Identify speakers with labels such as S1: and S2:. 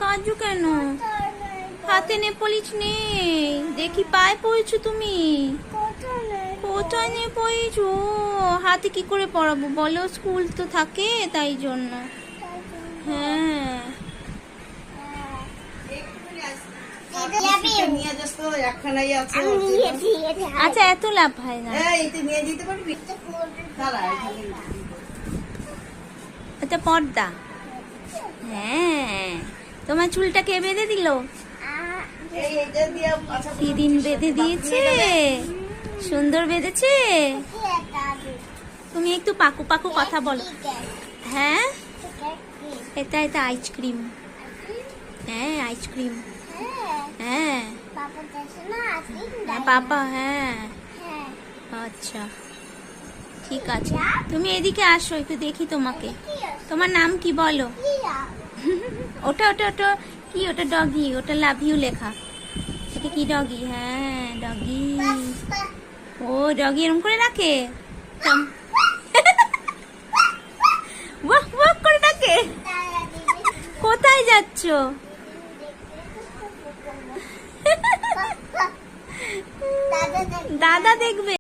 S1: কাঁদছো কেন? হাতে নে পলিশ নেই, দেখি পায়ে পড়েছো তুমি। কোথায় নিয়ে পড়েছো? হাতে কি করে পড়াবো বলো, স্কুল তো থাকে তাই জন্য। হ্যাঁ আচ্ছা, এত লাভ হয় না। এটা পর্দা। হ্যাঁ, তোমার চুলটা কে বেঁধে দিল? দিদিন বেঁধে দিয়েছে, সুন্দর বেঁধেছে। তুমি একটু পাকু পাকু কথা বলো। হ্যাঁ, এটা আইসক্রিম। হ্যাঁ আইসক্রিম। হ্যাঁ পাপা। হ্যাঁ আচ্ছা ঠিক আছে, তুমি এদিকে আসো একটু দেখি তোমাকে। তোমার নাম কি বলো? ওটা ওটা ওটা কি? ওটা ডগি, ওটা লাভ ইউ লেখা। এটা কি ডগি? হ্যাঁ ডগি। ও ডগি এরকম করে রাখে, ওয়াক ওয়াক করে ডাকে। কোথায় যাচ্ছ? দাদা দেখবে।